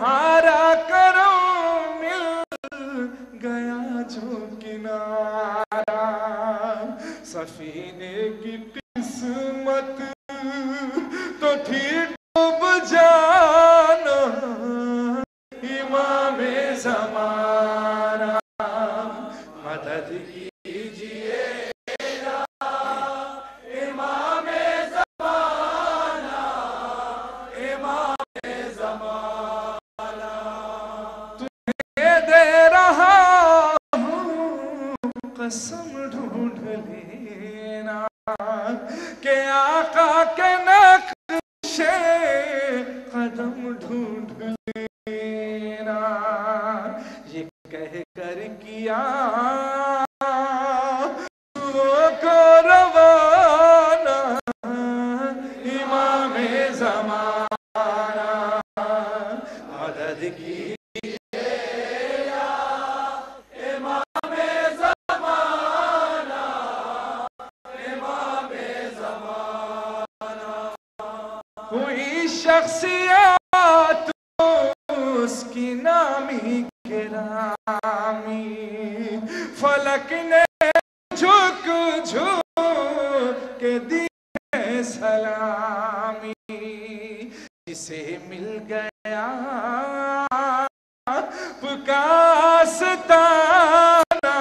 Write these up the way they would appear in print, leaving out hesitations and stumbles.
आरा करो मिल गया जो किनारा, सफीने की किस्मत तो थी डूब जाना, इमामे ज़माना मदद कीजिए इमामे ज़माना, इमामे ज़माना। तुम्हें दे रहा हूँ कसम ढूंढ लेना, के आका के नक्शे कदम ढूंढ लेना। ये कह कर किया को रवाना, इमामे ज़माना मदद कीजिए या इमामे ज़माना, इमामे ज़माना। कोई शख्सियत उसकी नामी गिरामी, फलक ने झुक झुक के दी है सलामी, जिसे मिल गया पुकासताना,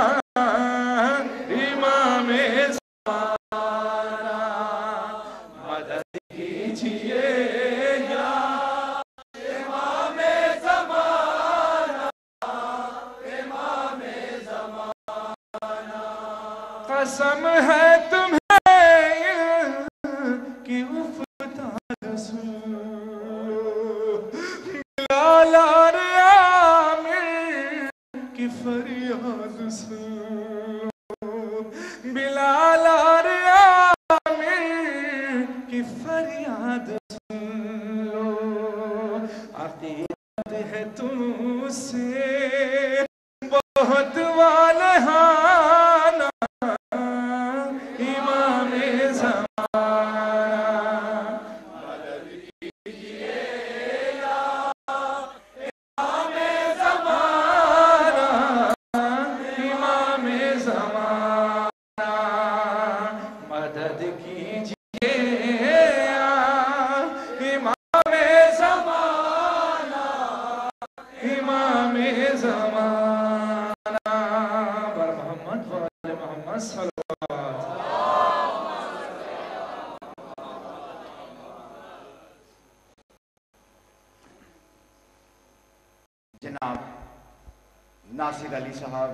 इमामे ज़माना मदद कीजिए या इमामे ज़माना, इमामे ज़माना। कसम है तुम्हें कि उफ़तार बिलाल और आमिर की फरियाद सुन, बिलाल और आमिर की फरियाद सुन लो। अकीदत है तुमसे बहुत वालहाना, इमामे ज़माना मदद कीजिए या इमामे ज़माना, इमामे ज़माना मदद कीजिए या इमामे ज़माना, इमामे ज़माना। बर मोहम्मद वाले मोहम्मद सल्लल्लाहु। जनाब नासिर अली साहब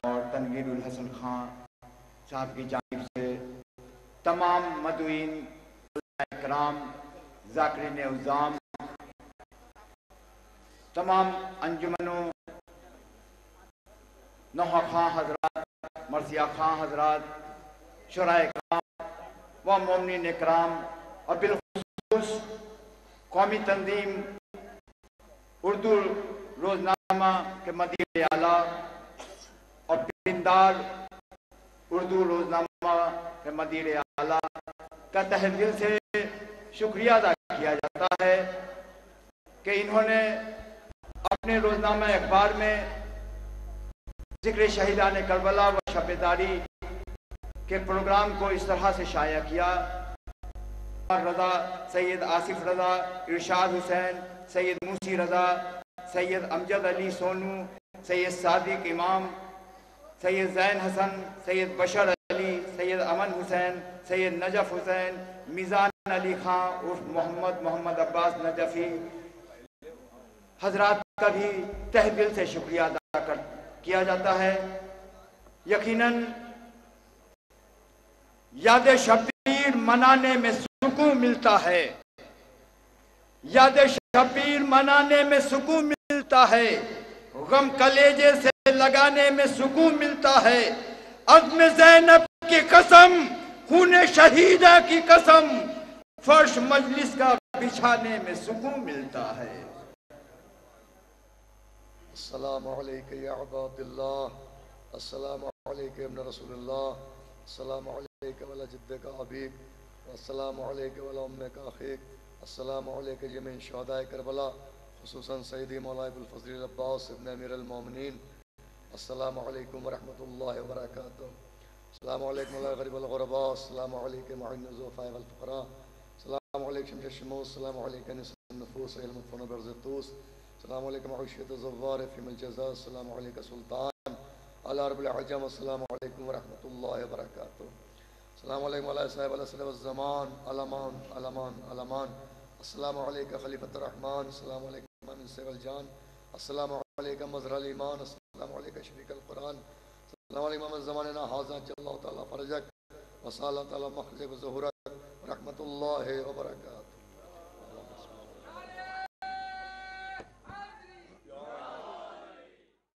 और तनवीरुल हसन खां साहब की जानिब से तमाम मदुईन इकराम, ज़ाकिरीन उज़्ज़ाम, तमाम अंजुमनों, नौहा खां हजरात, मर्सिया खां हजरात, शुराए कराम व मोमिनीन इकराम और बिलखुसूस कौमी तंजीम उर्दू रोजनामा के मदीर आला और बिंदार उर्दू रोजनामा के मदीर आला का तहे दिल से शुक्रिया अदा किया जाता है कि इन्होंने अपने रोजनामा अखबार में जिक्र शहीदान करबला व शबेदारी के प्रोग्राम को इस तरह से शाया किया। रजा, सैयद आसिफ रजा, इरशाद हुसैन, सैयद मूसी रजा, सैयद अमजद अली सोनू, सैयद सादिक इमाम, सैयद जैन हसन, सैयद बशर अली, सैयद अमन हुसैन, सैयद नजफ हुसैन, मिजान अली खां उर्फ मोहम्मद अब्बास नजफी हजरात का भी तहे दिल से शुक्रिया अदा किया जाता है। यकीनन याद शब्बीर मनाने में सुकून मिलता है, याद शब्बीर मनाने में सुकून मिलता है, गम कलेजे से लगाने में सुकून मिलता है। अज़्म ज़ैनब की कसम, खूने शहीदा की कसम, फर्श मजलिस का बिछाने में सुकून मिलता है। अस्सलामु अलैका या अबादिल्लाह, अस्सलामु अलैका इब्न रसूलुल्लाह, अस्सलामु अलैका वला जिद्दका अबीक, अस्सलामु अलैका वला उम्मका अखीक, अस्सलामु अलैका जमीन शुहदाए करबला। खुसूसन सैयदी मौला अबुल फज़ल अब्बास इब्न अमीर अल-मोमिनीन अस्सलामु अलैकुम व रहमतुल्लाहि व बरकातुहू। अस्सलामु अलैकुम या गरीबल गुरबा, अस्सलामु अलैकुम मुइनुज़ ज़ुफ़ा वल फ़ुक़रा, अस्सलामु अलैकुम शमशमूस, अस्सलामु अलैकुम निसन नफूस इल्मुफ़न बरज़तूस, अस्सलामु अलैकुम उशयत ज़व्वार फ़िमिल जज़ा, अस्सलामु अलैकुम सुल्तान अला रब्बिल अजम, अस्सलामु अलैकुम व रहमतुल्लाहि व बरकातुहू। अस्सलामु अलैकुम अला साहिब अल असर वज़ ज़मान अलमान अलमान अलमान, अस्सलामु अलैकुम खलीफतुर रहमान, अस्सलामु अलैकुम अमीन सैफुल जान, अस्सलामु अलैकुम मज़हरुल ईमान, अस्सलामु अलैकुम शफ़ीक़ुल कुरान, अस्सलामु अलैकुम मोहम्मद ज़माना हाज़ा अल्लाहु तआला फ़रजक व सल्लल्लाहु तआला मख़रजक व ज़ुहूरक व रहमतुल्लाहि व बरकातुहू।